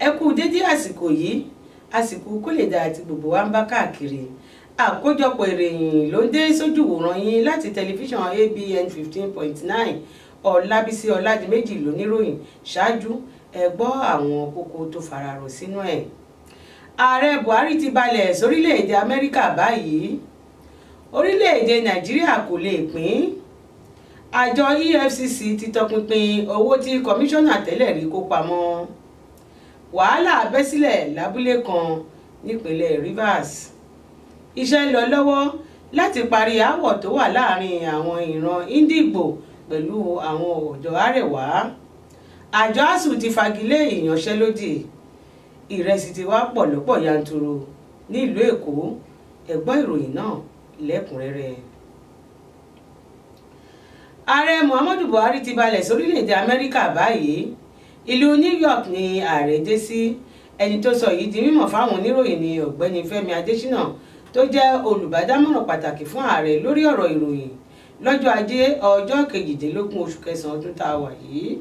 ẹ kú dédé àsìkò yìí, àsìkò kó lè dá àti gbogbo wa ń bá káàkiri. Àkójọpọ̀ ìròyìn ló ń dé sójú wòran yín láti tẹlifíṣàn ABN 15.9 Ọlábísí Ọládìméjì lóníròyìn. Ṣáájú ẹ gbọ́ àwọn kókó tó fararọ sínú ẹ̀. Ààrẹ Buhari ti balẹ̀ sórílẹ̀-èdè Amẹ́ríkà báyìí. Orílẹ̀-èdè Nàìjíríà kò lè pín. Àjọ EFCC ti tọpinpin owó tí kọmíṣánná tẹ́lẹ̀ rí kó pamọ́. Wàhálà bẹ́ sílẹ̀ lábúlé kan nípínlẹ̀ Rivers. Iṣẹ́ ń lọ lọ́wọ́ láti parí aáwọ̀ tó wà láàrin àwọn ìran Ìdìgbò pẹ̀lú àwọn ọ̀dọ́ Àrẹwà. Àjọ ASUU ti fagilé ìyanṣẹ́lódì. Ìrẹsì ti wá pọ̀ lọ́pọ̀ yanturu ní ìlú Èkó. Ẹ gbọ́ ìròyìn náà lẹ́kùnrẹ́rẹ́. Ààrẹ Muhammadu Buhari ti balẹ̀ sórílẹ̀-èdè Amẹ́ríkà báyìí. Ìlú New York ni ààrẹ dé sí. Ẹni tó sọ yìí di mímọ̀ fáwọn oníròyìn ni ọ̀gbẹ́ni Fẹ́mi Adésínà tó jẹ́ olùbádámọ̀ràn pàtàkì fún ààrẹ lórí ọ̀rọ̀ ìròyìn lọ́jọ́ Ajé ọjọ́ 18 oṣù kẹsàn-án ọdún tá a wà yìí.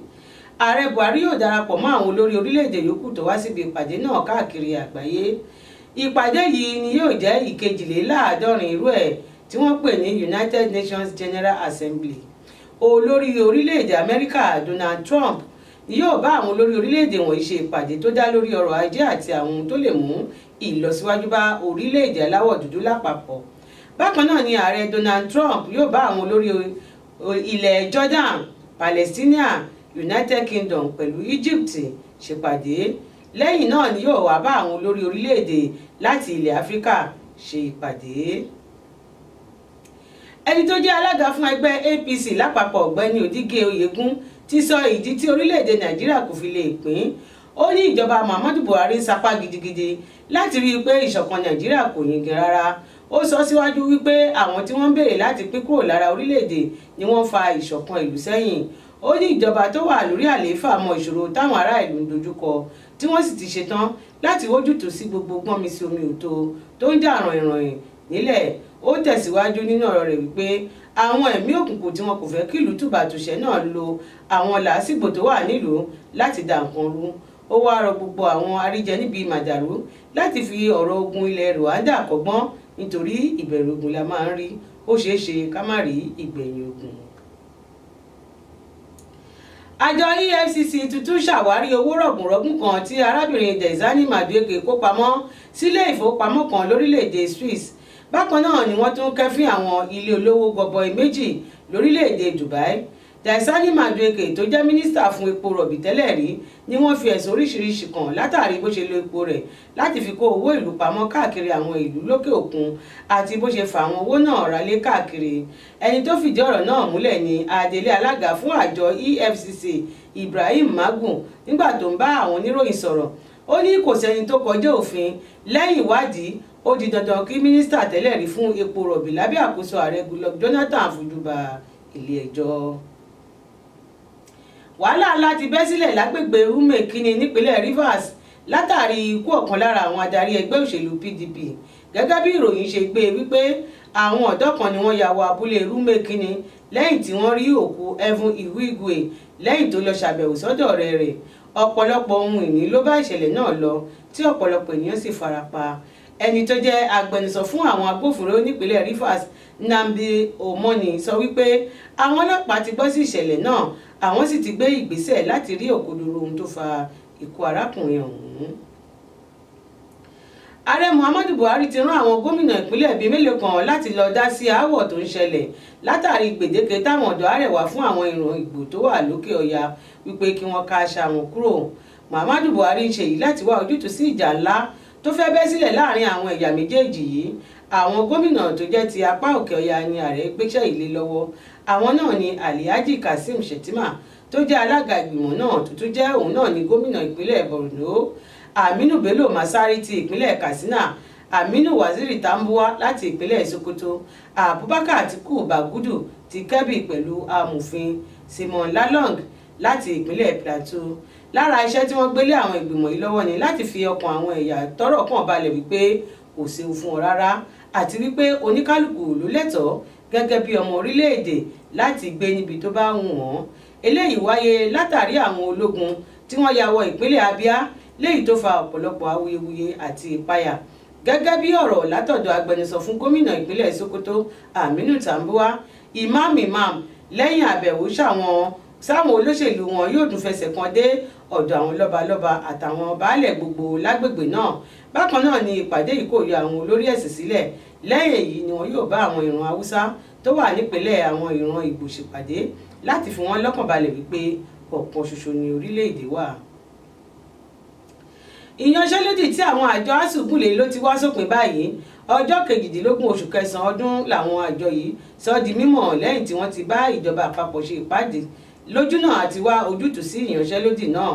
Ààrẹ Buhari yóò darapọ̀ mọ́ àwọn olórí orílẹ̀-èdè yòókù tó wá síbi ìpàdé náà káàkiri àgbáyé. Ìpàdé yìí ni yóò jẹ́ ìkejìléláàádọ́rin irú ẹ̀ tí wọ́n pè ní United Nations General Assembly. Olórí orílẹ̀-èdè Amẹ́ríkà Donald Trump ni yóò bá àwọn olórí orílẹ̀-èdè wọ̀nyí ṣe ìpàdé tó dá lórí ọrọ̀ ajé àti àwọn ohun tó lè mú ìlọsíwájú bá orílẹ̀-èdè aláwọ̀ dúdú lápapọ̀. Bákan náà ni ààrẹ Donald Trump yóò bá àwọn olórí ilẹ̀ Jordan, Palestine, United Kingdom pẹ̀lú Egypt ṣèpàdé. Lẹ́yìn náà ni yóò wá bá àwọn olórí orílẹ̀-èdè láti ilẹ̀ Áfíríkà ṣe ìpàdé. Ẹni tó jẹ́ alága fún ẹgbẹ́ APC lápapọ̀ ọ̀gbẹ́ni Òdígé Oyègún ti sọ ìdí tí orílẹ̀-èdè Nàìjíríà kò fi lè pín. Ó ní ìjọba Muhammadu Buhari ń sapá gidigidi láti rí i pé ìṣọ̀kan Nàìjíríà kò yingin rárá. Ó sọ síwájú wípé àwọn tí wọ́n ń béèrè láti pín kúrò lára orílẹ̀-èdè ni wọ́n fa ìṣọ̀kan ìlú sẹ́yìn. Ó ní ìjọba tó wà lórí àlééfà mọ ìṣòro táwọn ará ìlú ń dojúkọ tí wọ́n sì ti ṣetán láti wójútùú sí gbogbo gbọ́nmi-sí omi òtó tó ń jà ràìnràìn nílẹ̀. Ó tẹ̀síwájú nínú ọ̀rọ̀ rẹ̀ wípé àwọn ẹ̀mí òkùnkùn tí wọn kò fẹ́ kí ìlú tùbàtùṣẹ́ náà lo àwọn làásìgbò tó wà nílùú láti dà nǹkan rú. Ó wá rọ gbogbo àwọn aríjẹ níbi màdàrú láti fi ọ̀rọ̀ ogun ilẹ̀ Rwanda kọ́gbọ́n nítorí ìbẹ̀rù ogun la máa ń rí. Ó ṣeé ṣe ká má rí ìgbẹ̀yìn ogun. Àjọ EFCC tuntun ṣàwárí owó rọ̀gùnrọ̀gùn kan tí arábìnrin Dezani Madueke kó pamọ́ sílé ìfowópamọ́ kan lórílẹ̀‐èdè Swiss. Bákan náà ni wọ́n tún kẹ́fín àwọn ilé olówó gọbọi méjì lórílẹ̀‐èdè Dubai. Dezani Madueke tó jẹ́ mínísítà fún epo rọ̀bì tẹ́lẹ̀ rí ni wọ́n fi ẹ̀sùn oríṣiríṣi kàn látàrí bó ṣe lo epo rẹ̀ láti fi kó owó ìlú pamọ́ káàkiri àwọn ìlú lókè òkun àti bó ṣe fa àwọn owó náà rálé káàkiri. Ẹni tó fìdí ọ̀rọ̀ náà múlẹ̀ ni adelé alága fún àjọ EFCC Ibrahim Magun nígbà tó ń bá àwọn oníròyìn sọ̀rọ̀. Ó ní kò sẹ́ni tó kọjá òfin. Lẹ́yìn ìwádìí ó di dandan kí mínísítà tẹ́lẹ̀ rí fún epo rọ̀bì lábẹ́ àkóso ààrẹ Goodluck Jonathan fojú ba ilé ẹjọ́. Wàhálà ńlá ti bẹ́ sílẹ̀ lágbègbè Umekini nípínlẹ̀ Rivers látàrí ikú ọ̀kan lára àwọn adarí ẹgbẹ́ òṣèlú PDP. Gẹ́gẹ́ bí ìròyìn ṣe gbé wípé àwọn ọ̀dọ́ kan ni wọ́n ya wọ abúlé Umekini lẹ́yìn tí wọ́n rí òkú Evan Iwigwe lẹ́yìn tó lọ ṣàbẹ̀wò sọ́dọ̀ ọ̀rẹ́ rẹ̀. Ọ̀pọ̀lọpọ̀ ohun ìní ló bá ìṣẹ̀lẹ̀ náà lọ tí ọ̀pọ̀lọpọ̀ ènìyàn sì farapa. Ẹni tó jẹ́ agbẹnusọ fún àwọn agbófinró nípínlẹ̀ Rivers Nnamdi Omoni sọ wípé àwọn ọlọ́pàá ti gbọ́ sí ìṣẹ̀lẹ̀ náà, àwọn sì ti gbé ìgbésẹ̀ láti rí òkodoro ohun tó fa ikú arákùnrin ọ̀hún. Ààrẹ Muhammadu Buhari ti rán àwọn gómìnà ìpínlẹ̀ bíi mélòó kan láti lọ dá sí aáwọ̀ tó ń ṣẹlẹ̀ látàrí gbèdéke táwọn ọ̀dọ́ Àrẹwà fún àwọn ìran Ìgbò tó wà lókè ọya wípé kí wọ́n ká aṣa wọn kúrò. Muhammadu Buhari ń ṣe èyí láti wá ojútùú sí ìjà ńlá tó fẹ́ bẹ́ sílẹ̀ láàrin àwọn ẹ̀yà méjèèjì yìí. Àwọn gómìnà tó jẹ́ ti apá òkè ọya ni ààrẹ gbéṣẹ́ ìlé lọ́wọ́. Àwọn náà ni Alhaji Kasim Shettima tó jẹ́ alága ìgbìmọ̀ náà tó tún jẹ́ òun náà ni gómìnà ìpínlẹ̀ Borno, Aminu Bello Masari ti ìpínlẹ̀ Katsina, Aminu Waziri Tambuwa láti ìpínlẹ̀ Sokoto, Abubakar Atiku Bagudu ti Kebbi pẹ̀lú amòfin Simon Lalong láti ìpínlẹ̀ Plateau. Lára iṣẹ́ tí wọ́n gbélé àwọn ìgbìmọ̀ yìí lọ́wọ́ ni láti fi ọkàn àwọn ẹ̀yà tọ́rọ̀ kàn balẹ̀ wípé kò séwu fún ọ rárá àti wípé oníkálùkù ló lẹ́tọ̀ọ́ gẹ́gẹ́ bí ọmọ orílẹ̀-èdè láti gbé níbi tó bá wù wọ́n. Eléyìí wáyé látàrí àwọn ológun tí wọ́n ya wọ ìpínlẹ̀ Abia léyìí tó fa ọ̀pọ̀lọpọ̀ awuyewuye àti ìpayà gẹ́gẹ́ bí ọ̀rọ̀ látọ̀dọ̀ agbẹnusọ fún gómìnà ìpínlẹ̀ Sokoto Aminu Tambuwa imam lẹ́yìn àbẹ̀wò sáwọn olóṣèlú wọn yóò tún fẹsẹ̀ kan dé ọ̀dọ̀ àwọn lọ́balọ́ba àtàwọn baálẹ̀ gbogbo lágbègbè náà. Bákan náà ni ìpàdé yìí kò yọ àwọn olórí ẹ̀sìn sílẹ̀. Lẹ́yìn èyí ni wọn yóò bá àwọn ìran Haúsá tó wà nípìnlẹ̀ àwọn ìran Ìgbò ṣèpàdé láti fi wọ́n lọ́kàn balẹ̀ wípé ọ̀kan ṣoṣo ni orílẹ̀-èdè wà. Ìyanṣẹ́lódì tí àwọn àjọ ASUU gùnlé ló ti wá sópin báyìí. Ọjọ́ 18 oṣù kẹsàn-án ọdún làwọn àjọ yìí sọ di mímọ̀ lẹ́yìn tí wọ́n ti bá ìjọba àpapọ̀ ṣe ìpàdé lójúnà àti wá ojútùú sí ìyanṣẹ́lódì náà.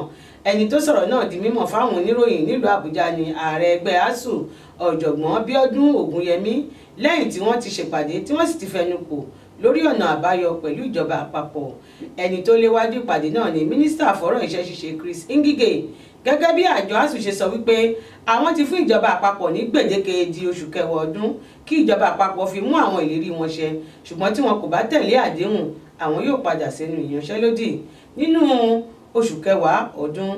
Ẹni tó sọ̀rọ̀ náà di mímọ̀ fáwọn oníròyìn nílùú Àbújá ni ààrẹ ẹgbẹ́ ASUU ọ̀jọ̀gbọ́n Bíọ́dún Ògúnyẹmí lẹ́yìn tí wọ́n ti ṣèpàdé tí wọ́n sì ti fẹnu kò lórí ọ̀nà àbáyọ pẹ̀lú ìjọba àpapọ̀. Ẹni tó léwájú ìpàdé náà ni mínísítà fọ́rọ̀ iṣẹ́ ṣíṣe Chris Ngige. Gẹ́gẹ́ bí àjọ ASUU ṣe sọ wípé àwọn ti fún ìjọba àpapọ̀ ní gbèdéke di oṣù kẹwàá ọdún kí ìjọba àpapọ̀ fi mú àwọn ìlérí wọn ṣẹ, ṣùgbọ́n tí wọn kò bá tẹ̀lé àdéhùn àwọn yóò padà sẹ́nu ìyanṣẹ́lódì. Nínú oṣù kẹwàá ọdún,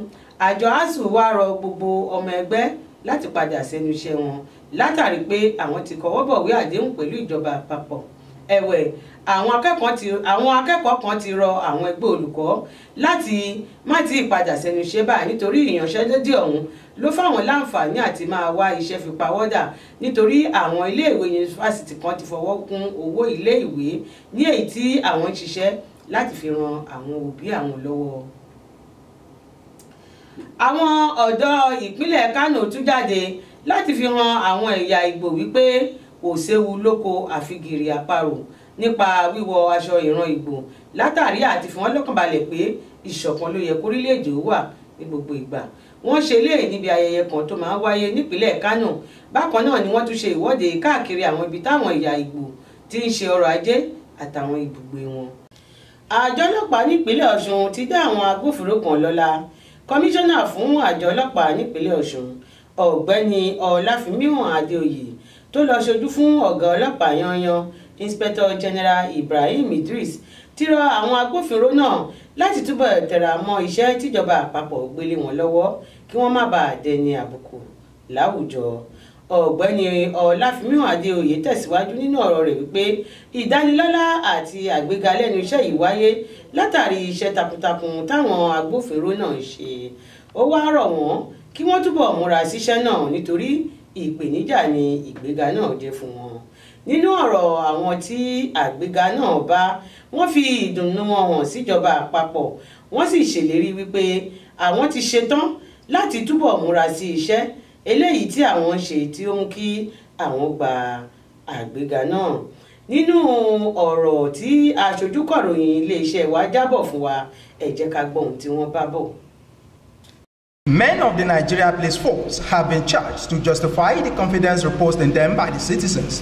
àjọ ASUU wá rọ gbogbo ọmọ ẹgbẹ́ láti padà sẹ́nu iṣẹ́ wọn látàrí pé àwọn ti kọwọ́ bọ̀wé àdéhùn pẹ̀lú ìjọba àpapọ̀. Ẹ̀wẹ̀, àwọn akẹ́kọ̀ọ́ kan ti rọ àwọn ẹgbẹ́ olùkọ́ láti má ti padà sẹ́nu iṣẹ́ báyìí nítorí ìyanṣẹ́lódì ọ̀hún ló fáwọn láǹfààní àti máa wá iṣẹ́ fi pawọ́dà nítorí àwọn iléèwé yunifásitì kan ti fọwọ́ kún owó iléèwé ní èyí tí àwọn ń ṣiṣẹ́ láti fi ran àwọn òbí àwọn lọ́wọ́. Àwọn ọ̀dọ́ ìpínlẹ̀ Kánò tún jáde láti fi hàn àwọn ẹ̀yà Ìgbò wípé kò séwu lóko àfigìrì àparò nípa wíwọ aṣọ ìran Ìgbò látàrí àti fi wọ́n lọ́kàn balẹ̀ pé ìṣọ̀kan ló yẹ kórílẹ̀-èdè wà ní gbogbo ìgbà. Wọ́n ṣe léyìí níbi ayẹyẹ kan tó máa ń wáyé nípínlẹ̀ Kánò. Bákan náà ni wọ́n tún ṣe ìwọ́de káàkiri àwọn ibi táwọn ẹ̀yà Ìgbò ti ń ṣe ọrọ̀ ajé àtàwọn ibùgbé wọn. Àjọ ọlọ́pàá nípínlẹ̀ Ọ̀ṣun ti dá àwọn agbófinró kan lọ́lá. Kọmíṣánná fún àjọ ọlọ́pàá nípínlẹ̀ Ọ̀ṣun ọ̀gbẹ́ni Ọláfímíhàn Adéoyè tó lọ ṣojú fún ọ̀gá ọlọ́pàá yanyan Inspector General Ibrahim Idris ti rọ àwọn agbófinró náà láti túbọ̀ tẹra mọ́ iṣẹ́ tíjọba àpapọ̀ gbélé wọn lọ́wọ́ kí wọ́n má bàa dẹni àbùkù láwùjọ. Ọ̀gbẹ́ni Ọláfímíhàn Adéoyè tẹ̀síwájú nínú ọ̀rọ̀ rẹ̀ wípé ìdánilọ́lá àti àgbéga lẹ́nu iṣẹ́ yìí wáyé látàrí iṣẹ́ takuntakun táwọn agbófinró náà ń ṣe. Ó wá rọ̀ wọ́n kí wọ́n túbọ̀ múra síṣẹ́ náà nítorí ìpèníjà ni ìgbéga náà jẹ́ fún wọn. Nínú ọ̀rọ̀ àwọn tí àgbéga náà bá, wọ́n fi ìdùnnú wọn hàn síjọba àpapọ̀, wọ́n sì ṣèlérí wípé àwọn ti ṣetán láti túbọ̀ múra sí iṣẹ́ eléyìí tí àwọn ṣe tí ó ń kí àwọn gba àgbéga náà. Nínú ọ̀rọ̀ tí aṣojúkọ̀ròyìn iléeṣẹ́ wa jábọ̀ fún wa, ẹ jẹ́ ká gbọ́ ohun tí wọ́n bá bọ̀. Men of the Nigeria Police Force have been charged to justify the confidence reposed in them by the citizens.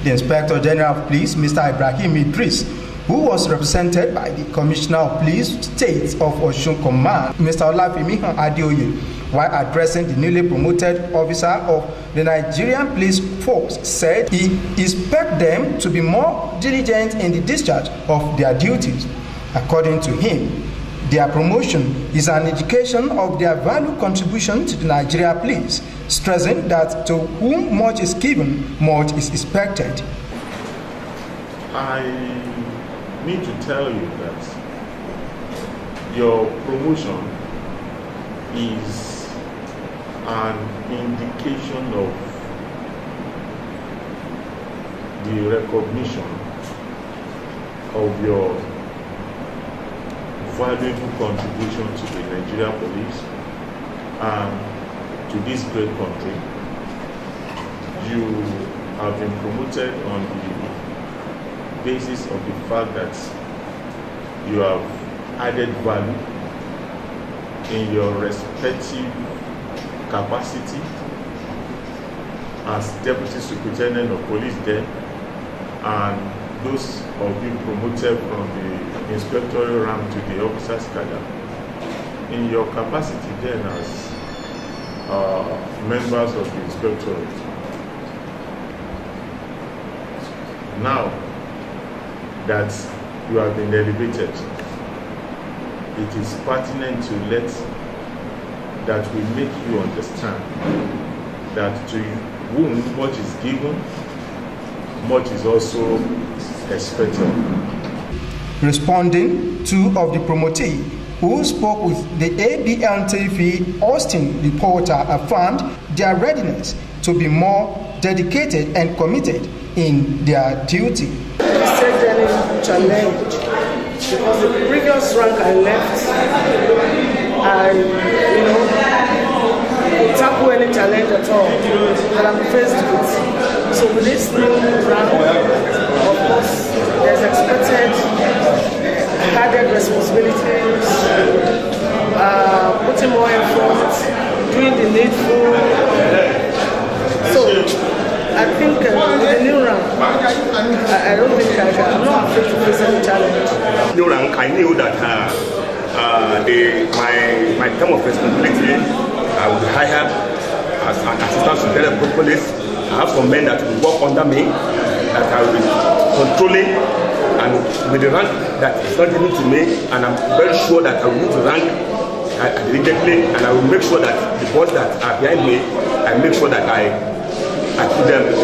The Inspector General of Police, Mr. Ibrahim Idris, who was represented by the Commissioner of Police State of Osun Command, Mr. Olafimihan Adeoye, while addressing the newly promoted officer of the Nigerian Police Force, said he expects them to be more diligent in the discharge of their duties. According to him, their promotion is an indication of their value contribution to the Nigeria Police, stressing that to whom much is given, much is expected. I need to tell you that your promotion is an indication of the recognition of your valuable contribution to the Nigeria Police and to this great country. You have been promoted on the basis of the fact that you have added value in your respective capacity as Deputy Superintendent of Police there, and those of you promoted from the inspectorial rank to the officer's cadre in your capacity then as members of the inspectorate. Now that you have been elevated, it is pertinent to let that will make you understand that to whom much is given, much is also expected. Responding, two of the promotees who spoke with the ABN TV Austin reporter affirmed their readiness to be more dedicated and committed in their duty. Set any challenge, because the previous rank I left, I could tackle any challenge at all that I'm faced with. So with this new rank, of course, there's expected added responsibilities, putting more effort, doing the needful. So I think with the new rank, I don't think I'm not afraid to face any challenge. New rank, I knew that my term of responsibility, I would hire as an assistant superior of police. I have some men that will work under me, that I will be controlling, and with the rank that is not given to me, and I'm very sure that I will need to rank diligently, and I will make sure that the boys that are behind me, I make sure that I put them in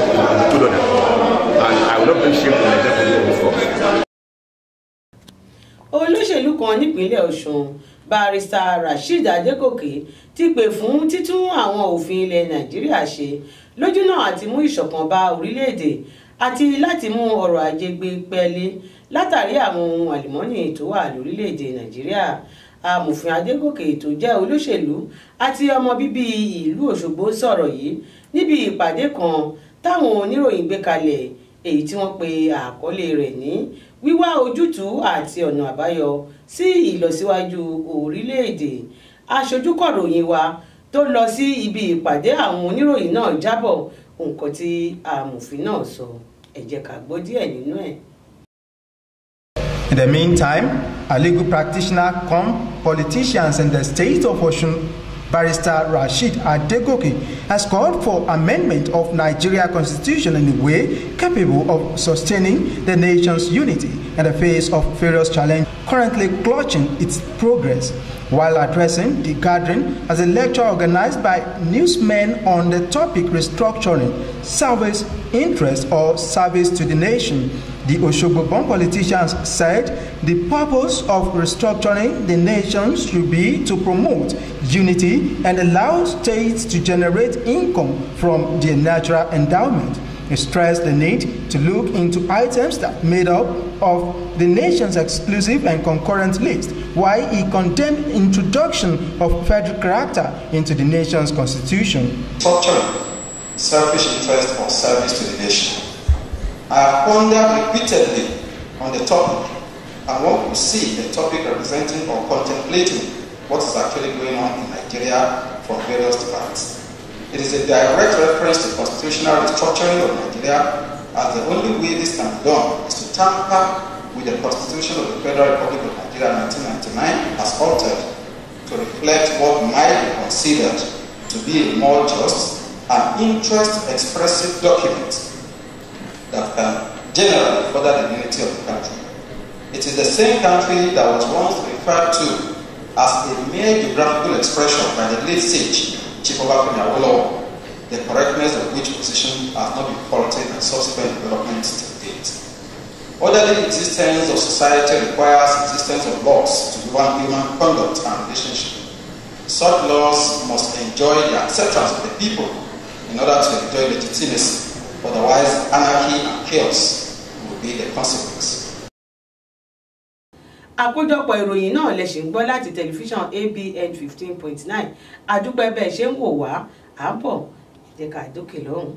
good order, and I will not bring shame to Nigeria before. Olóṣèlú kan nípínlẹ̀ Ọ̀ṣun, Barrister Rasheed Adegoke ti pè fún títún àwọn òfin ilẹ̀ Nàìjíríà ṣe lójúnà àti mú ìṣọ̀kan bá orílẹ̀-èdè àti láti mú ọrọ̀ ajé gbé pẹ́ẹ́lí látàrí àwọn ohun àlùmọ́nì tó wà lórílẹ̀-èdè Nàìjíríà. Amòfin Adegoke tó jẹ́ olóṣèlú àti ọmọ bíbí ìlú Òṣogbo sọ̀rọ̀ yìí níbi ìpàdé kan táwọn oníròyìn gbé kalẹ̀, èyí tí wọ́n pe àkọlé rẹ̀ ní wíwá ojútùú àti ọ̀nà àbáyọ sí ìlọsíwájú orílẹ̀-èdè. Aṣojúkọ̀ròyìn wa tó lọ sí ibi ìpàdé àwọn oníròyìn náà jábọ̀ nǹkan tí amòfin náà sọ. Ẹ jẹ́ ká gbọ́ díẹ̀ nínú ẹ̀. In the meantime, a legal practitioner come politicians in the state of Osun, Barrister Rasheed Adegoke, has called for amendment of Nigeria Constitution in a way capable of sustaining the nation's unity in the face of various challenges currently clutching its progress. While addressing the gathering as a lecture organized by newsmen on the topic restructuring service interest or service to the nation, the Osogbo-born politicians said the purpose of restructuring the nation should be to promote unity and allow states to generate income from their natural endowment. He stressed the need to look into items that made up of the nation's exclusive and concurrent list, while he condemned introduction of federal character into the nation's constitution. Structuring selfish interest or service to the nation. I have pondered repeatedly on the topic, and one could see the topic representing or contemplating what is actually going on in Nigeria from various departments. It is a direct reference to constitutional restructuring of Nigeria, as the only way this can be done is to tamper with the Constitution of the Federal Republic of Nigeria 1999 as altered to reflect what might be considered to be a more just and interest-expressive document that can generally further the unity of the country. It is the same country that was once referred to as a mere geographical expression by the late sage Chief Obafemi Awolowo, the correctness of which position has not been faulted in subsequent developments to date. Orderly existence of society requires existence of laws to govern human conduct and relationship. Such laws must enjoy the acceptance of the people in order to enjoy legitimacy, otherwise anarchy and chaos will be the consequence. Àkójọpọ̀ ìròyìn náà lẹ ṣì ń gbọ́ láti tẹlifíṣàn ABN 15.9. Àdúpẹ́ bẹ́ẹ̀ ṣe ń wò wá, à ń bọ̀, jẹ́ ká dókè lọ́hùn.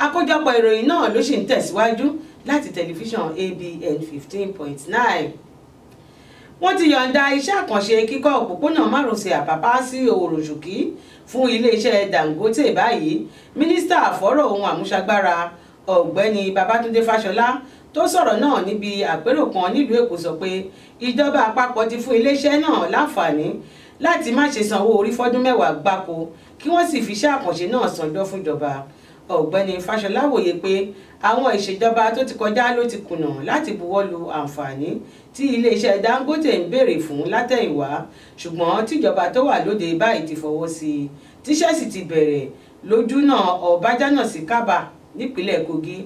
Àkójọpọ̀ ìròyìn náà ló ṣì ń tẹ̀síwájú láti tẹlifíṣàn ABN 15.9. wọ́n ti yọ̀ǹda iṣẹ́ àkànṣe kíkọ́ òpópónà márosẹ̀ Àpápá sí Òròṣùkí fún iléeṣẹ́ Dangote báyìí. Mínísítà fọ́rọ̀ ohun àmúṣagbára ọ̀gbẹ́ni Babátúndé Fáṣọlá tó sọ̀rọ̀ náà níbi àpérò kan nílùú Èkó sọ pé ìjọba àpapọ̀ ti fún iléeṣẹ́ náà láǹfààní láti má ṣe sanwó orí fọ́dún 10 gbáko kí wọ́n sì fi iṣẹ́ àkànṣe náà sanjọ́ fúnjọba. ọ̀gbẹ́ni Fáṣọlá wòye pé àwọn ìṣèjọba tó ti kọjá ló ti kùnà láti buwọ́lu àǹfààní tí iléeṣẹ́ Dangote ń béèrè fún látẹ̀yìnwá, ṣùgbọ́n tíjọba tó wà lóde báyìí ti fọwọ́ sí i. Tíṣẹ́ sì ti bẹ̀rẹ̀ lójúnà Ọ̀bájánà sí Kábà nípínlẹ̀ Kogi.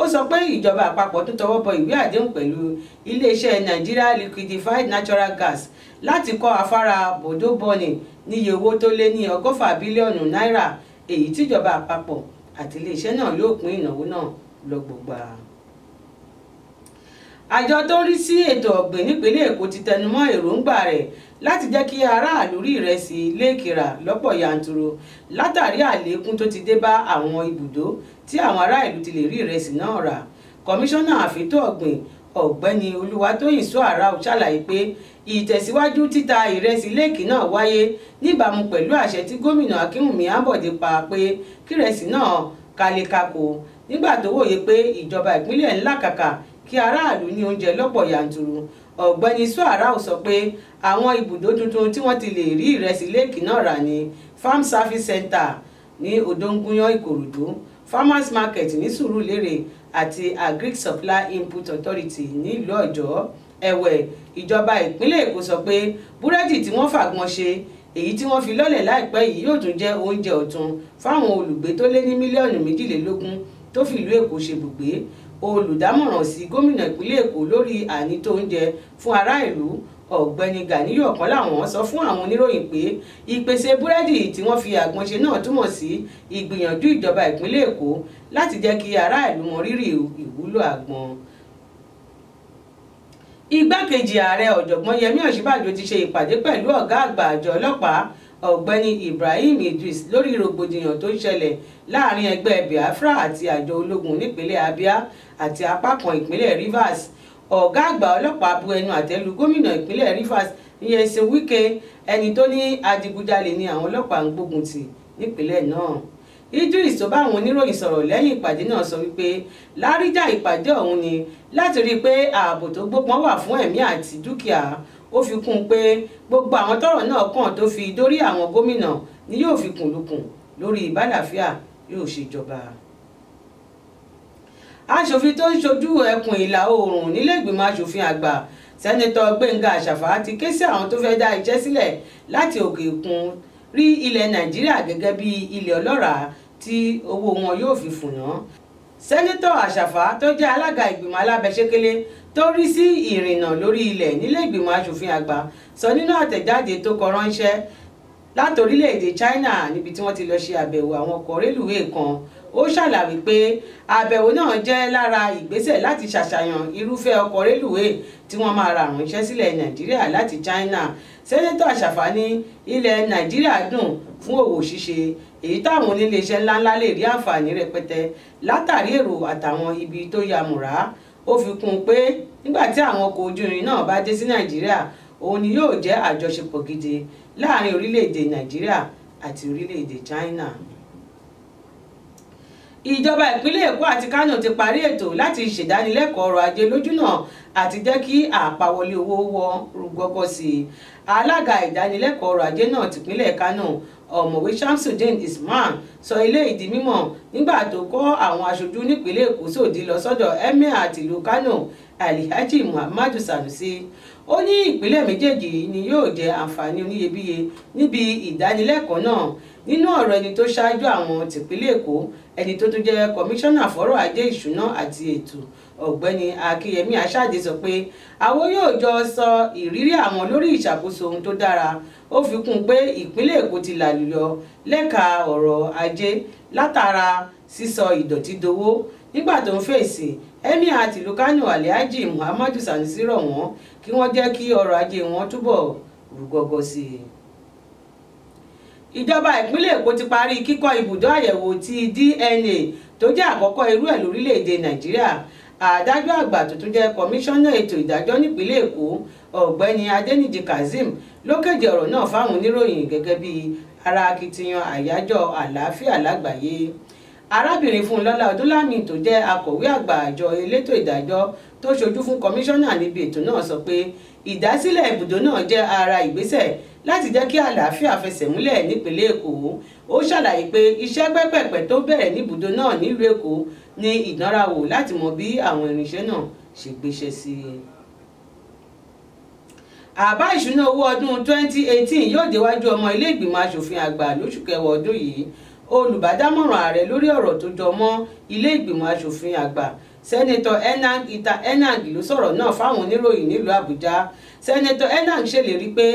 Ó sọ pé ìjọba àpapọ̀ tún tọwọ́ bọ ìwé àdéhùn pẹ̀lú iléeṣẹ́ Nigeria Liquefied Natural Gas láti kọ́ afárá Bodo Bọ́ọ̀nì níye owó tó lé ní 100 bílíọ̀nù náírà, èyí tíjọba àpapọ̀ àti iléeṣẹ́ náà yóò pín ìnáwó náà lọ́gbọ̀gba. Àjọ tó ń rí sí ètò ọ̀gbìn nípínlẹ̀ Èkó ti tẹnumọ́ èròǹgbà rẹ̀ láti jẹ́ kí aráàlú rí ìrẹsì léèkìrà lọ́pọ̀ yanturu látàrí àlékún tó ti dé bá àwọn ibùdó tí àwọn aráàlú ti lè rí ìrẹsì náà rà. Kọmíṣánná àfẹ́tọ̀ ọ̀gbìn ọ̀gbẹ́ni Olúwatóyìn Sóàràù ṣàlàyé pé ìtẹ̀síwájú títa ìrẹsì léèkì náà wáyé níbàámu pẹ̀lú àṣẹ tí gómìnà Akínwùmí Àbọ̀dé pa pé kírẹsì náà kalẹ̀ kakò, nígbà tó wòye pé ìjọba ìpínlẹ̀ ńlá kàkà kí aráàlú ní oúnjẹ lọ́pọ̀ yanturu. ọ̀gbẹ́ni Sóàràù sọ pé àwọn ibùdó tuntun tí wọ́n ti lè rí ìrẹsì léèkì náà rà ní Farm Service Center ní Odòngúnyán Ìkòròdú, Farmers Market ní Sùúrùlérè àti Agric Supply Input Authority nílùú Ọ̀jọ́. Ẹ̀wẹ̀, ìjọba ìpínlẹ̀ Èkó sọ pé búrẹ́dì tí wọ́n fàgbọn ṣe, èyí tí wọ́n fi lọ́lẹ̀ láìpẹ́ yìí, yóò tún jẹ́ oúnjẹ ọ̀tun fáwọn olùgbé tó lé ní mílíọ̀nù 22 tó fi ìlú Èkó ṣe bùgbé. Olùdámọ̀ràn sí gómìnà ìpínlẹ̀ Èkó lórí ànító oúnjẹ fún ará ìlú ọ̀gbẹ́ni Ganiyu Ọ̀kánláwọ̀n sọ fún àwọn oníròyìn pé ìpèsè búrẹ́dì tí wọ́n fi àgbọn ṣe náà túmọ̀ sí ìgbìyànjú ìjọba ìpínlẹ̀ Èkó láti jẹ́ kí ará ìlú mọ rírì ìwúlò àgbọn. Igbákejì ààrẹ ọ̀jọ̀gbọ́n Yẹmí Ọ̀ṣínbàjò ti ṣe ìpàdé pẹ̀lú ọ̀gá àgbà àjọ ọlọ́pàá ọ̀gbẹ́ni Ibrahim Idris lórí rògbòdìyàn tó ń ṣẹlẹ̀ láàrin ẹgbẹ́ Biafra àti àjọ ológun nípínlẹ̀ Abia àti apá kan ìpínlẹ̀ Rivers. Ọ̀gá àgbà ọlọ́pàá bu ẹnu àtẹ́lu gómìnà ìpínlẹ̀ Rivers Nyesom Wike, ẹni tó ní adigunjalè ni àwọn ọlọ́pàá ń gbógun tì nípínlẹ̀ náà. Idris tó bá àwọn oníròyìn sọ̀rọ̀ lẹ́yìn ìpàdé náà sọ wípé láríjà ìpàdé ọ̀hún ni láti rí i pé ààbò tó gbópọn wà fún ẹ̀mí àti dúkìá. Ó fi kún un pé gbogbo àwọn tọ́rọ̀ náà kàn tó fi dórí àwọn gómìnà ni yóò fi kùnlùkùn lórí ìbálàáfíà yóò ṣèjọba. Aṣòfin tó ń ṣojú ẹkùn ìlà oòrùn nílé ìgbìmọ̀ aṣòfin àgbà sẹ́nẹ́tọ̀ Gbẹ́ngà Àṣàfà ti ké sí àwọn tó fẹ́ dá iṣẹ́ sílẹ̀ láti òkè òkun rí ilẹ̀ Nàìjíríà gẹ́gẹ́ bí ilẹ̀ ọlọ́ràá tí owó wọn yóò fi fùnà. Sẹ́nẹ́tọ̀ Àṣàfà tó jẹ́ alága ìgbìmọ̀ alábẹ́sẹ́kẹ́lé tó rí sí ìrìnnà lórí ilẹ̀ nílé ìgbìmọ̀ aṣòfin àgbà sọ nínú àtẹ̀jáde tó kọ ránṣẹ́ láti orílẹ̀-èdè China níbi tí wọ́n ti lọ ṣe àbẹ̀wò àwọn ọkọ̀ rélùwéè kan. Ó ṣàlàyé pé àbẹ̀wò náà jẹ́ lára ìgbésẹ̀ láti ṣàṣàyàn irúfẹ́ ọkọ̀ rélùwéè tí wọ́n máa ra ránṣẹ́ sílẹ̀ Nàìjíríà láti China. Sẹ́nẹ́tọ̀ Àṣàfà ní ilẹ̀ Nàìjíríà dùn fún òwò ṣíṣe, èyí táwọn oníléeṣẹ́ ńláńlá lè rí àǹfààní rẹpẹtẹ látàrí èrò àtàwọn ibi tó yamùrá. Ó fi kún un pé nígbà tí àwọn ọkọ̀ ojú irin náà bá dé sí Nàìjíríà, òun ni yóò jẹ́ àjọṣepọ̀ gidi láàrin orílẹ̀-èdè Nàìjíríà àti orílẹ̀-èdè China. Ìjọba ìpínlẹ̀ Èkó àti Kánò ti parí ètò láti ṣèdánilẹ́kọ̀ọ́ ọrọ̀ ajé lójúnà àti jẹ́ kí àpawọlé owó wọ́ rúgọ́gọ́ sí i. Alága ìdánilẹ́kọ̀ọ́ ọrọ̀ ajé náà tìpínlẹ̀ Kánò ọ̀mọ̀wé Shamsuddin Isman sọ eléyìí di mímọ̀ nígbà tó kọ́ àwọn aṣojú nípínlẹ̀ Èkó sòdí lọ sọ́dọ̀ Emir tìlú Kánò Alhaji Muhammadu Sanusi. Ó ní ìpínlẹ̀ méjèèjì ni yóò jẹ àǹfààní oníyebíye níbi ìdánilẹ́kọ̀ọ́ náà. Nínú ọ̀rọ̀ ẹni tó ṣáájú àwọn tìpínlẹ̀ Èkó, ẹni tó tún jẹ́ kọmíṣánná fọ́rọ̀ ajé ìṣúná àti ètò ọ̀gbẹ́ni Akínyẹmí Aṣáde sọ pé àwọn yóò jọ sọ ìrírí àwọn lórí ìṣàkóso ohun tó dára. Ó fi kún un pé ìpínlẹ̀ Èkó ti làlùyọ lẹ́ka ọ̀rọ̀ ajé látara sísọ ìdọ̀tí dowó. Nígbà tó ń fèsì, Emir tìlú Kánò Alhaji Muhammadu Sanusi rọ̀ wọ́n kí wọ́n jẹ́ kí ọrọ̀ ajé wọn túbọ̀ rúgọ́gọ́ sí i. Ìjọba ìpínlẹ̀ Èkó ti parí kíkọ́ ibùdó àyẹ̀wò ti DNA tó jẹ́ àkọ́kọ́ irú ẹ̀ lórílẹ̀-èdè Nàìjíríà. adájọ́ àgbà tó tún jẹ́ kọmíṣánná ètò ìdájọ́ nípínlẹ̀ Èkó ọ̀gbẹ́ni Adéníjì Kazeem ló kéde ọ̀rọ̀ náà fáwọn oníròyìn gẹ́gẹ́ bí ara akitiyan àyájọ́ àlàáfíà lágbàáyé. Arábìnrin Fúnlọ́lá Ọdúnlámì tó jẹ́ akọ̀wé àgbà àjọ elétò ìdájọ́ tó ṣojú fún kọmíṣánná níbi ètò náà sọ pé ìdásílẹ̀ ibùdó náà jẹ́ ara ìgbésẹ̀ láti jẹ́ kí àlàáfíà fẹsẹ̀ múlẹ̀ nípínlẹ̀ Èkó. Ó ṣàlàyé pé iṣẹ́ pẹ́pẹ̀pẹ́ tó bẹ̀rẹ̀ níbùdó náà nílùú Èkó ní ìdánrawò láti mọ bí àwọn irinṣẹ́ náà ṣe gbéṣẹ́ sí i. Àbá ìṣúná owó ọdún 2018 yóò déwájú ọmọ ilé ìgbìmọ̀ asòfin àgbà lóṣù kẹwàá ọdún yìí. Olùbádámọ̀ràn ààrẹ lórí ọ̀rọ̀ tó jọ mọ́ ilé ìgbìmọ̀ asòfin àgbà sẹ́nẹ́tọ̀ Enang Ita Enang ló sọ̀rọ̀ náà fáwọn oníròyìn nílùú Àbújá. Sẹ́nẹ́tọ̀ Enang ṣèlérí pé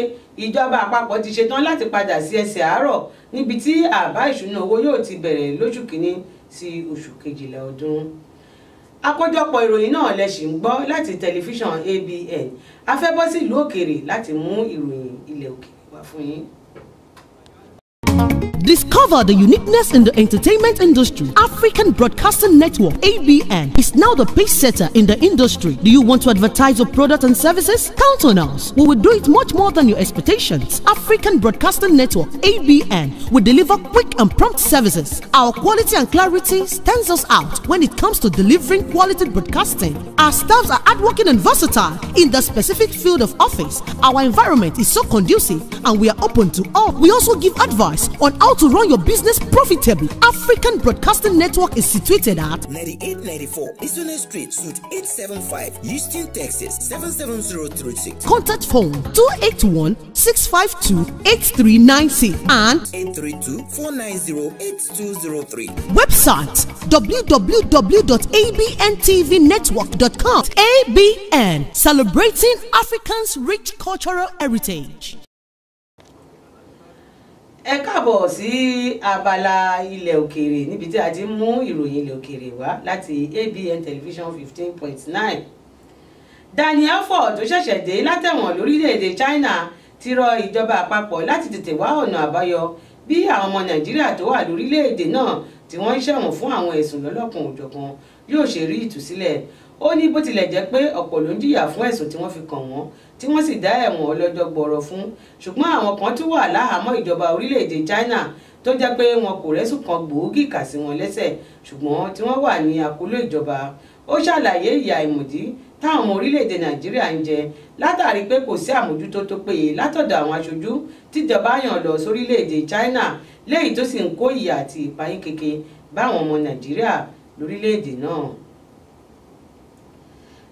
ìjọba àpapọ̀ ti ṣetán láti padà sí ẹsẹ̀ àárọ̀ níbi tí àbá ìṣúná owó yóò ti bẹ̀rẹ̀ lóṣù kìíní sí oṣù kejìlá ọdún. Àkójọpọ̀ ìròyìn náà lẹ ṣì ń gbọ́ láti tẹlifíṣàn ABN. A fẹ́ bọ́ sí ìlú òkèèrè láti mú ìròyìn ilẹ̀ òkèèrè wá fún yín. Discover the uniqueness in the entertainment industry. African Broadcasting Network, ABN, is now the pace setter in the industry. Do you want to advertise your product and services? Count on us. We will do it much more than your expectations. African Broadcasting Network, ABN, will deliver quick and prompt services. Our quality and clarity stands us out when it comes to delivering quality broadcasting. Our staffs are hardworking and versatile in the specific field of office. Our environment is so conducive and we are open to all. We also give advice on how to run your business profitably. African Broadcasting Network is situated at 9894 Isone Street, Suite 875, Houston, Texas 77036. Contact phone 281-652-8396 and 832-490-8203. Website www.abntvnetwork.com. ABN, celebrating Africans' rich cultural heritage. Ẹ káàbọ̀ sí abala ilẹ̀ òkèèrè níbi tí a ti mú ìròyìn ilẹ̀ òkèèrè wá láti ABN Television 15.9. Daniel Ford tó ṣẹ̀ṣẹ̀ dé látẹ̀wọ̀n lórílẹ̀‐èdè China ti rọ ìjọba àpapọ̀ láti tètè wá ọ̀nà àbáyọ bí àwọn ọmọ Nàìjíríà tó wà lórílẹ̀‐èdè náà tí wọ́n ń ṣẹ̀wọ̀n fún àwọn ẹ̀sùn lọ́lọ́kan òjọ̀kan yóò ṣe rí ìtúsílẹ̀. Ó ní bó tilẹ̀ jẹ́ pé ọ̀pọ̀ ló ń jìyà fún ẹ̀sùn tí wọ́n fi kàn wọ́n tí wọ́n sì dá ẹ̀wọ̀n ọlọ́jọ́ gbọọrọ fún, ṣùgbọ́n àwọn kan tún wà láhàámọ́ ìjọba orílẹ̀-èdè China tó jẹ́ pé wọn kò rẹ́sùn kan gbòógì kà sí wọn lẹ́sẹ̀ ṣùgbọ́n tí wọ́n wà ní àkóló ìjọba. Ó ṣàlàyé ìyà ìmọ̀dí táwọn ọmọ orílẹ̀-èdè Nàìjíríà ń jẹ látàrí pé kò sí àmójútó tó péye látọ̀dọ̀ àwọn aṣojú tíjọba yàn lọ sórílẹ̀-èdè China léyìí tó sì ń kó ìyà àti ìpayín keke báwọn ọmọ Nàìjíríà lórílẹ̀-èdè náà.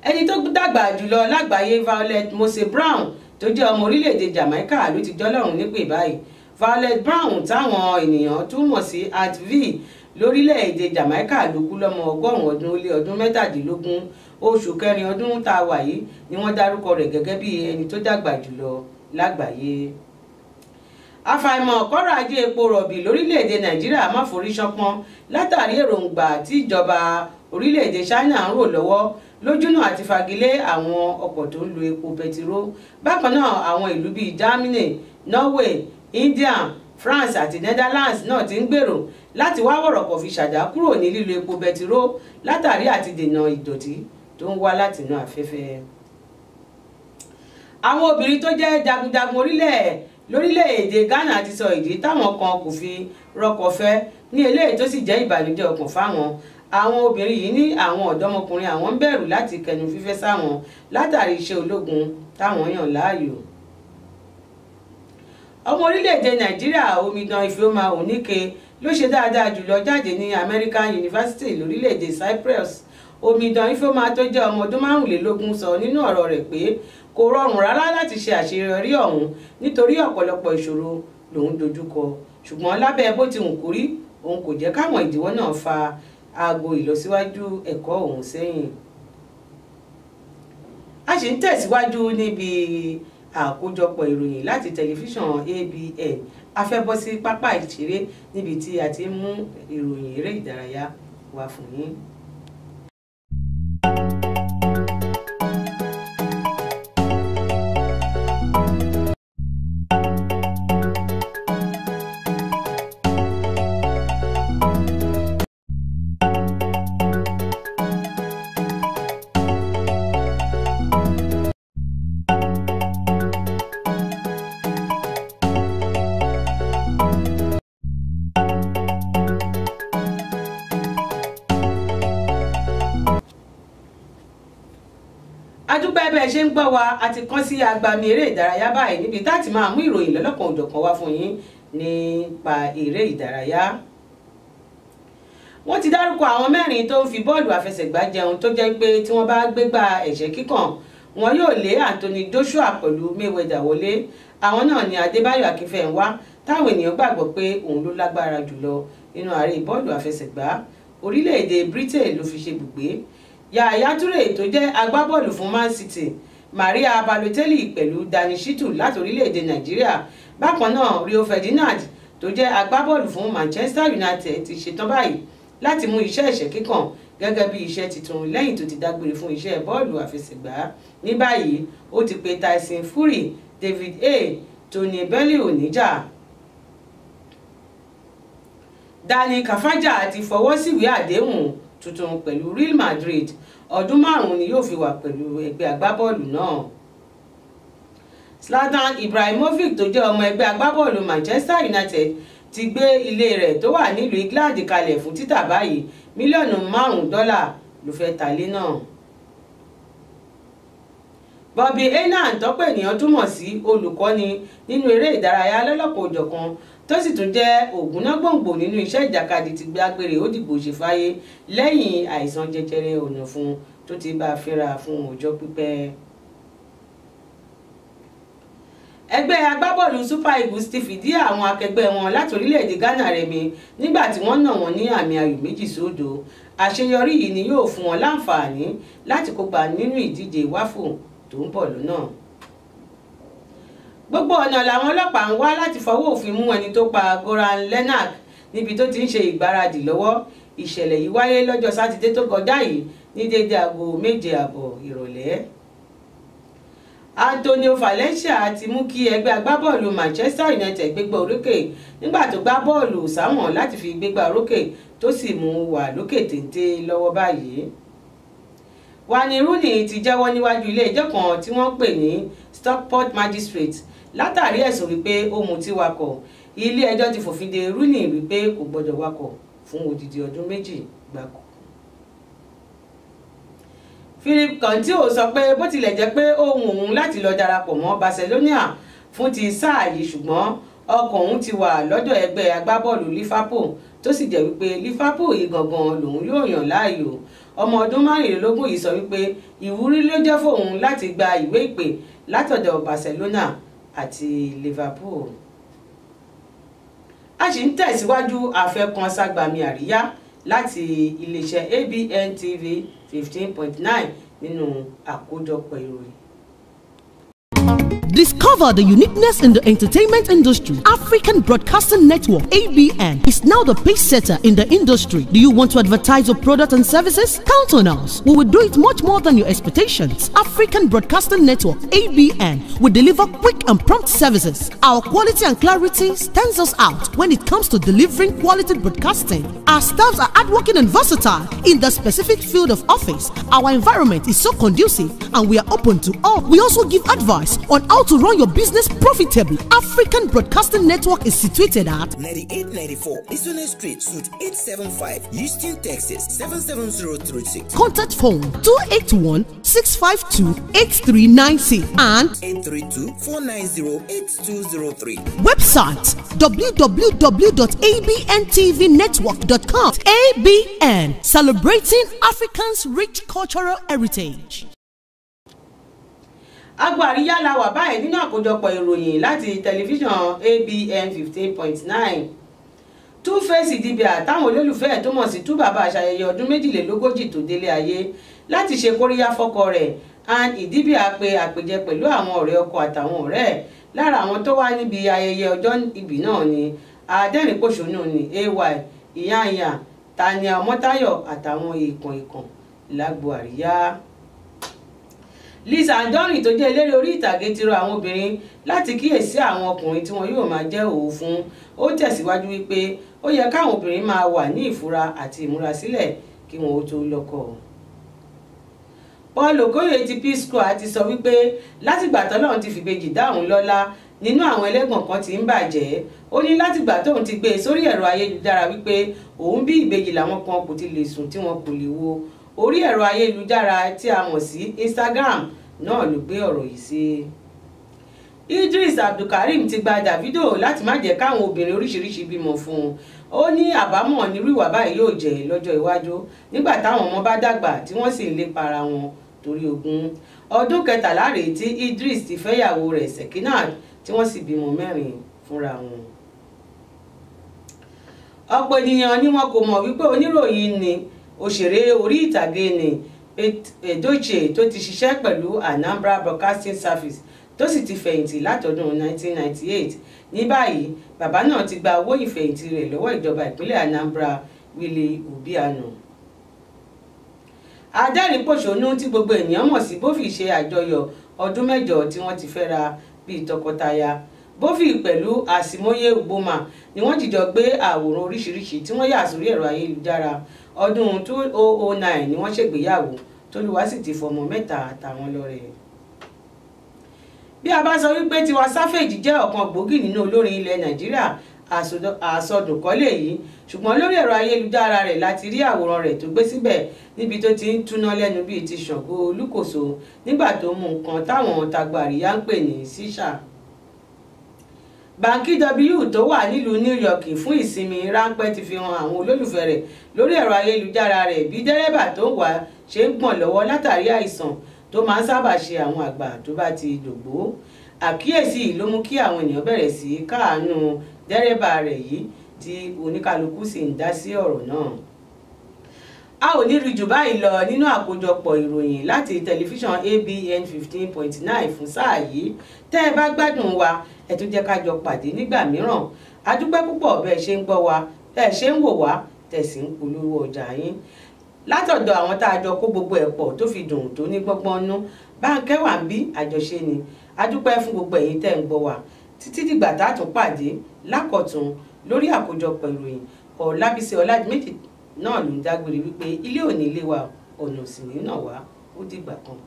Ẹni tó dàgbà jùlọ lágbàáyé Violet Mose Brown tó jẹ́ ọmọ orílẹ̀-èdè Jamaica ló ti jọlọ́run nípè báyìí. Violet Brown táwọn ènìyàn tún mọ̀ sí Aunt V lórílẹ̀-èdè Jamaica ló kú lọ́mọ 100 ọdún ó lé ọdún 17 oṣù kẹrin ọdún tá a wà yìí ni wọ́n dárúkọ rẹ̀ gẹ́gẹ́ bí ẹni tó dàgbà jùlọ lágbàáyé. Àfàìmọ̀ kọ́rọ̀ ajé epo rọ̀bì lórílẹ̀-èdè Nàìjíríà má forí ṣánpọ́n látàrí èròǹgbà tí ìjọba orílẹ̀-èdè China ń rò lọ́wọ́ lójúnà àti fagilé àwọn ọkọ̀ tó ń lo epo bẹtiró. Bákan náà àwọn ìlú bíi Germany, Norway, India, France àti Netherlands náà ti ń gbèrò láti wá wọ̀rọ̀kọ̀ fi ṣàdá kúrò ní lílo epo bẹtiró látàrí àti dènà ìdọ̀tí tó ń wá látinú afẹ́fẹ́. Àwọn obìnrin tó jẹ́ jagunjagun lórílẹ̀-èdè Ghana ti sọ ìdí táwọn kan kò fi rọ́kọ fẹ́ ní eléyìí tó sì jẹ́ ìbànújẹ́ ọkàn fáwọn. Àwọn obìnrin yìí ní àwọn ọ̀dọ́mọkùnrin àwọn ń bẹ̀rù láti kẹnu fífẹ́ sáwọn látàrí iṣẹ́ ológun táwọn yàn láàyò. Ọmọ orílẹ̀-èdè Nàìjíríà omidan Ifeoma Onike ló ṣe dáadáa jùlọ jáde ní American University lórílẹ̀-èdè Cyprus. Omidan Ifeoma tó jẹ́ ọmọ ọdún 25 sọ nínú ọ̀rọ̀ rẹ̀ pé kò rọrùn rárá láti ṣe àṣeyọrí ọ̀hún nítorí ọ̀pọ̀lọpọ̀ ìṣòro lòun dojúkọ, ṣùgbọ́n lábẹ́ bó ti wù kó rí òun kò jẹ́ káwọn ìdíwọ́ náà fa aago ìlọsíwájú ẹ̀kọ́ òun sẹ́yìn. A ṣì ń tẹ̀síwájú níbi àkójọpọ̀ ìròyìn láti tẹlifíṣàn ABN. A fẹ́ bọ́ sí pápá ìṣeré níbi tí a ti ń mú ìròyìn eré ìdárayá wá fún yín. gẹ́gẹ́ bẹ́ẹ̀ ṣe ń gbọ́ wa a ti kàn sí agbami eré ìdárayá báyìí níbi tá a ti máa mú ìròyìn lọ́lọ́kan òjọ̀kan wá fún yín nípa eré ìdárayá. Wọ́n ti dárúkọ àwọn mẹ́rin tó ń fi bọ́ọ̀lù àfẹsẹ̀gbá jẹun tó jẹ́ pé tí wọ́n bá gbégbá ẹ̀ṣẹ́ kíkàn wọn yóò lé Anthony Joshua pẹ̀lú Mayweather wọlé. Àwọn náà ni Adébáyọ̀ Akínfẹ́ńwá táwọn ènìyàn gbàgbọ́ pé òun ló lágbára jùlọ nínú ààrẹ bọ́ọ̀lù àfẹsẹ̀gbá. Orílẹ̀-èdè Britain ló fi ṣe ibùgbé. Yaya Toure tó jẹ́ agbábọ́ọ̀lù fún Man City, Maria Balotelli pẹ̀lú Danny Shitu láti orílẹ̀-èdè Nàìjíríà. Bákan náà Rio Ferdinand tó jẹ́ agbábọ́ọ̀lù fún Manchester United ti ṣetán báyìí láti mú iṣẹ́ ẹ̀ṣẹ́ kíkàn gẹ́gẹ́ bí iṣẹ́ tuntun lẹ́yìn tó ti dágbére fún iṣẹ́ bọ́ọ̀lù àfẹsẹ̀gbá. Ní báyìí ó ti pe Tyson Fury, David A, Tony Bellew níjà. Dani Carvajal ti fọwọ́ síwèé àdéhùn tuntun pẹ̀lú Real Madrid. Ọdún 5 ni yóò fi wà pẹ̀lú ẹgbẹ́ agbábọ́ọ̀lù náà. Zlatan Ibrahimovic tó jẹ́ ọmọ ẹgbẹ́ agbábọ́ọ̀lù Manchester United ti gbé ilé rẹ̀ tó wà nílùú England kalẹ̀ fún títà báyìí. Mílíọ̀nù $5 ló fẹ́ ta ilé náà. Bobby Heenan tọ́pọ̀ ènìyàn túmọ̀ sí olùkọ́ni nínú eré ìdárayá lọ́lọ́kan òjọ̀kan tó sì tún jẹ́ ògúnnágbòǹgbò nínú iṣẹ́ ìjàkadì ti gbàgbére ó dìgbò ṣe fáyé lẹ́yìn àìsàn jẹjẹrẹ ọ̀nàfun tó ti bá a fínra fún ọjọ́ pípẹ́. Ẹgbẹ́ agbábọ́ọ̀lù Super Eagles ti fìdí àwọn akẹgbẹ́ wọn láti orílẹ̀-èdè Ghana rẹmi nígbà tí wọ́n nà wọ́n ní àmì ayò 2-0. Àṣeyọrí yìí ni yóò fún wọn láǹfààní láti kópa nínú ìdíje WAFO tó ń bọ̀ lọ́nà. Gbogbo ọ̀nà làwọn ọlọ́pàá ń wá láti fọwọ́ òfin mú ẹni tó pa Goran Lenark níbi tó ti ń ṣe ìgbáradì lọ́wọ́. Ìṣẹ̀lẹ̀ yìí wáyé lọ́jọ́ Sátidé tó kọjá yìí ní déédéé aago 7:30 ìrọ̀lẹ́. Antonio Valencia ti mú kí ẹgbẹ́ agbábọ́ọ̀lù Manchester United gbégbá orókè nígbà tó gbá bọ́ọ̀lù sáwọn láti fi gbégbá orókè tó sì mú wà lókè téńté lọ́wọ́ báyìí. Wayne Rooney ti jẹ́wọ́ níwájú ilé ẹjọ́ kan tí wọ́n pè ní Stockport Magistrate látàrí ẹ̀sùn wípé ó mutí wakọ̀. Ilé ẹjọ́ ti fòfin de Rooney wípé kò gbọdọ̀ wakọ̀ fún odidi ọdún 2 gbáko. Philippe Coutinho sọ pé bó tilẹ̀ jẹ́ pé ó wù òun láti lọ darapọ̀ mọ́ Barcelona fún ti sáà yìí ṣùgbọ́n ọkàn òun ti wà lọ́dọ̀ ẹgbẹ́ agbábọ́ọ̀lù Liverpool tó sì jẹ́ wípé Liverpool yìí gangan lòun yóò yàn láàyò. Ọmọ ọdún 24 yìí sọ wípé ìwúrí ló jẹ́ fóun láti gba ìwé ìpè látọ̀dọ̀ Barcelona àti Liverpool. A sì ń tẹ̀síwájú àfẹ́kan ságbàmì àríyá láti iléeṣẹ́ ABN TV 15.9 nínú àkójọpọ̀ ìròyìn. Discover the uniqueness in the entertainment industry. African Broadcasting Network, ABN, is now the pace setter in the industry. Do you want to advertise your product and services? Count on us. We will do it much more than your expectations. African Broadcasting Network, ABN, will deliver quick and prompt services. Our quality and clarity stands us out when it comes to delivering quality broadcasting. Our staffs are hardworking and versatile in the specific field of office. Our environment is so conducive and we are open to all. We also give advice on how to run your business profitably. African Broadcasting Network is situated at 9894 Isone Street, Suite 875, Houston, Texas 77036. Contact phone 281-652-8396 and 832-490-8203. Website www.abntvnetwork.com. ABN, celebrating Africans' rich cultural heritage. Agbàríyá la wà báyìí nínú àkójọpọ̀ ìròyìn láti tẹlifíṣàn ABN 15.9. Two-Face Idibia táwọn olólùfẹ́ tó mọ̀ sí Tú Bàbá ṣayẹyẹ ọdún 42 tó délé ayé láti ṣe kóríyá fọ́kọ rẹ̀. And Idibia pe àpèjẹ pẹ̀lú àwọn ọ̀rẹ́ ọkọ àtàwọn ọ̀rẹ́. Lára àwọn tó wá níbi ayẹyẹ ọjọ́ ìbí náà ni adẹ́rìn-pòṣónú ni AY, Ìyáàyà, Tania Ọmọ́táyọ̀ àtàwọn ìkàn lágbo àríyá. Liz Anjorin tó jẹ́ eléré orí ìtàgé ti rọ àwọn obìnrin láti kíyèsí àwọn ọkùnrin tí wọn yóò máa jẹ́ òwò fún. Ó tẹ̀síwájú wípé ó yẹ káwọn obìnrin máa wà ní ìfura àti ìmúrasílẹ̀ kí wọn ó tó lọ́kọ. Paul Okoye ti P-Square ti sọ wípé látìgbà tọ́lọ́run ti fìbejì dáhùn lọ́lá nínú àwọn ẹlẹ́gbọ̀n kan tí ń bàjẹ́. Ó ní látìgbà tóun ti gbé sórí ẹ̀rọ ayélujára wípé òun bí ìbejì làwọn kan kò ti lè sùn tí wọn kò lè wo. Orí ẹ̀rọ ayélujára tí a mọ̀ sí Instagram náà ló gbé ọ̀rọ̀ yìí sí. Idris Abdulkarim ti gba Davido láti má jẹ́ káwọn obìnrin oríṣiríṣi bímọ fún un. Ó ní àbámọ̀ nírú ìwà báyìí yóò jẹ́ lọ́jọ́ iwájú nígbà táwọn ọmọ bá dàgbà tí wọ́n sì ń lépa ara wọn torí ogún. Ọdún 13 rèé tí Idris ti fẹ́yàwó rẹ̀ Sekinat tí wọ́n sì bímọ 4 fúnra wọn. Ọ̀pọ̀ ènìyàn ni wọn kò mọ̀ wípé oníròyìn ni òṣèré orí ìtàgé ni Edochie tó ti ṣiṣẹ́ pẹ̀lú Anambra Broadcasting Service tó sì ti fẹ̀yìntì látọdún 1998. Ní báyìí bàbá náà ti gba owó ìfẹ̀yìntì rẹ̀ lọ́wọ́ ìjọba ìpínlẹ̀ Anambra Willie Obiano. Adẹ́rìn-pòṣónú tí gbogbo ènìyàn mọ̀ sí Bófì ṣe àjọyọ̀ ọdún 7 tí wọ́n ti fẹ́ra bíi tọkọtaya. Bófì pẹ̀lú Àsìmóyè Ugboma ni wọ́n jìjọ gbé àwòrán oríṣiríṣi tí wọ́n yà sórí ẹ̀rọ ayélujára. Ọdún 2009 ni wọ́n ṣègbéyàwó tólúwa sì ti fọmọ 3 àtàwọn lọ́rẹ. Bí a bá sọ wípé Tiwa Savage jẹ́ ọ̀kan gbòógì nínú olórin ilẹ̀ Nàìjíríà àsọdùnkọ́lé yìí, ṣùgbọ́n lórí ẹ̀rọ ayélujára rẹ̀ láti rí àwòrán rẹ̀ tó gbé síbẹ̀ níbi tó ti ń túná lẹ́nu bíi ti Ṣàngó Olúkòso nígbà tó mú nǹkan táwọn tagbàríyá ń pè ní sísà. Banky W tó wà nílùú New York fún ìsinmi ráńpẹ́ ti fi hàn àwọn olólùfẹ́ rẹ̀ lórí ẹ̀rọ ayélujára rẹ̀ bí dẹ́rẹ́bà tó wà ṣe ń gbọ̀n lọ́wọ́ látàrí àìsàn tó máa ń sábà ṣe àwọn àgbà tó bá ti dògbó. Àkíyèsí ló mú kí àwọn ènìyàn bẹ̀rẹ̀ sí káàánú dẹ́rẹ́bà rẹ̀ yìí tí oníkálukú sì ń dá sí ọ̀rọ̀ náà. A ò ní rí jù báyìí lọ nínú àkójọpọ̀ ìròyìn láti tẹlifíṣàn ABN 15.9 fún sáà yìí. Tẹ́ ẹ bá gbádùn wa ẹ tún jẹ́ ká jọ pàdé nígbà mìíràn. A dúpẹ́ púpọ̀ bẹ́ẹ̀ ṣe ń gbọ́ wa bẹ́ẹ̀ ṣe ń wò wá tẹ̀sí ń polówó ọjà yín. Látọ̀dọ̀ àwọn tá a jọ kó gbogbo ẹ̀ pọ̀ tó fi dùn tó ní gbọ́ngbọ́n nú, Bánkẹ́ wà ń bí àjọṣe ni. A dúpẹ́ fún gbogbo ẹ̀yin tẹ́ ń gbọ́ wa títí dìgbà tá a tún pàdé lákọ̀tun lórí àkójọpọ̀ ìròyìn. Ọlábísí Ọládìméjì náà ló ń dágbére wípé ilé òní ilé wa ọ̀nà òsì ní náà wá ó dìgbà kan.